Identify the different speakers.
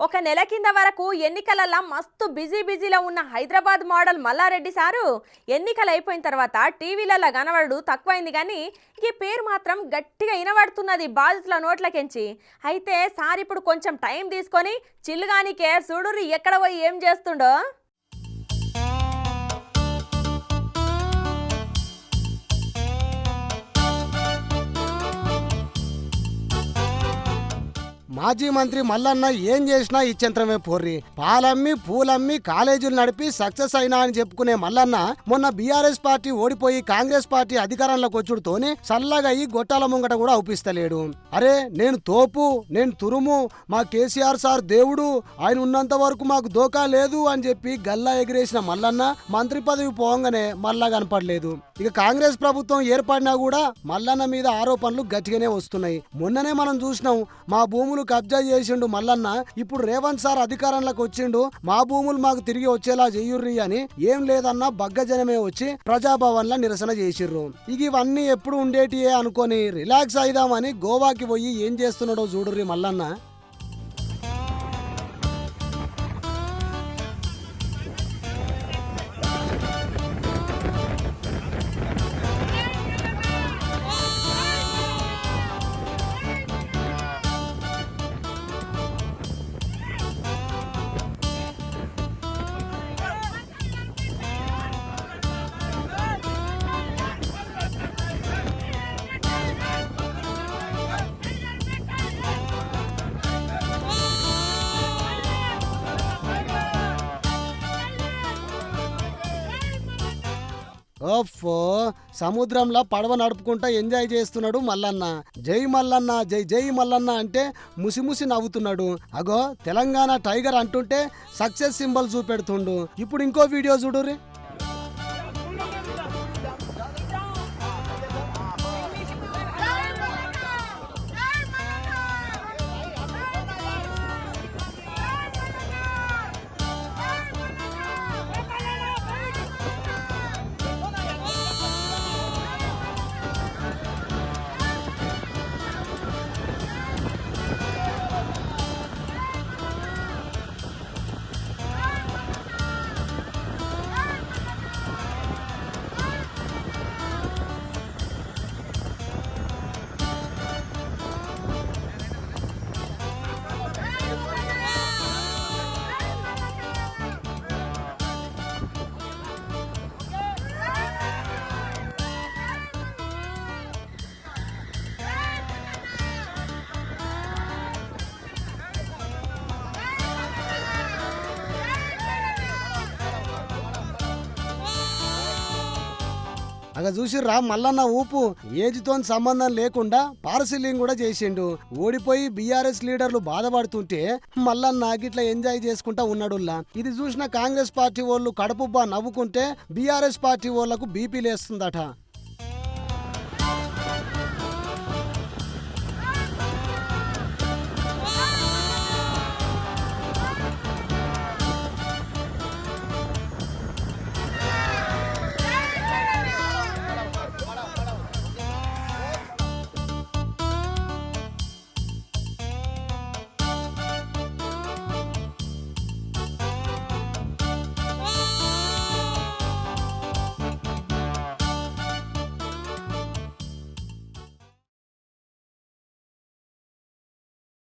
Speaker 1: ఒక నెల కింద వరకు ఎన్నికలల్ల మస్తు బిజీలో ఉన్న హైదరాబాద్ మోడల్ మల్లారెడ్డి సారు ఎన్నికలు అయిపోయిన తర్వాత టీవీలలో కనబడు తక్కువైంది కానీ ఈ పేరు మాత్రం గట్టిగా వినబడుతున్నది బాధితుల నోట్లకెంచి. అయితే సార్ ఇప్పుడు కొంచెం టైం తీసుకొని చిల్లుగానికే చూడుర్రి ఎక్కడ పోయి ఏం చేస్తుండో.
Speaker 2: మాజీ మంత్రి మల్లన్న ఏం చేసినా ఇచ్చంత్రమే పోర్రి. పాలమ్మి పూలమ్మి కాలేజీలు నడిపి సక్సెస్ అయినా అని చెప్పుకునే మల్లన్న మొన్న బీఆర్ఎస్ పార్టీ ఓడిపోయి కాంగ్రెస్ పార్టీ అధికారంలోకి వచ్చుడుతోనే చల్లగా ఈ గొట్టాల ముంగట కూడా అవుపిస్తలేడు. అరే నేను తోపు, నేను తురుము, మా కేసీఆర్ సార్ దేవుడు, ఆయన ఉన్నంత వరకు మాకు దోకా లేదు అని చెప్పి గల్లా ఎగిరేసిన మల్లన్న మంత్రి పదవి పోగానే మళ్ళా కనపడలేదు. ఇక కాంగ్రెస్ ప్రభుత్వం ఏర్పడినా కూడా మల్లన్న మీద ఆరోపణలు గట్టిగానే వస్తున్నాయి. మొన్ననే మనం చూసినాం, మా భూములు కబ్జా చేసిండు మల్లన్న, ఇప్పుడు రేవంత్ సార్ అధికారంలోకి వచ్చిండు, మా భూములు మాకు తిరిగి వచ్చేలా చెయ్యుర్రి అని ఏం లేదన్నా బగ్గజనమే వచ్చి ప్రజాభవన్ లా నిరసన చేసిర్రు. ఇక ఇవన్నీ ఎప్పుడు ఉండేటియే అనుకొని రిలాక్స్ అయిదామని గోవాకి పోయి ఏం చేస్తున్నాడో చూడుర్రి మల్లన్న. ఓఫో, సముద్రంలో పడవ నడుపుకుంటా ఎంజాయ్ చేస్తున్నాడు మల్లన్న. జై మల్లన్న, జై జై మల్లన్న అంటే ముసిముసి నవ్వుతున్నాడు. అగో తెలంగాణ టైగర్ అంటుంటే సక్సెస్ సింబల్ చూపెడుతుండు. ఇప్పుడు ఇంకో వీడియో చూడుర్రి. అగ చూసిర్రా మల్లన్న ఊపు, ఏజ్తో సంబంధం లేకుండా పార్సిలింగ్ కూడా చేసిండు. ఓడిపోయి బీఆర్ఎస్ లీడర్లు బాధపడుతుంటే మల్లన్న గిట్లా ఎంజాయ్ చేసుకుంటా ఉన్నాడుల్లా. ఇది చూసిన కాంగ్రెస్ పార్టీ వాళ్ళు కడుపుబ్బా నవ్వుకుంటే బీఆర్ఎస్ పార్టీ వాళ్ళకు బీపీ లేస్తుందట.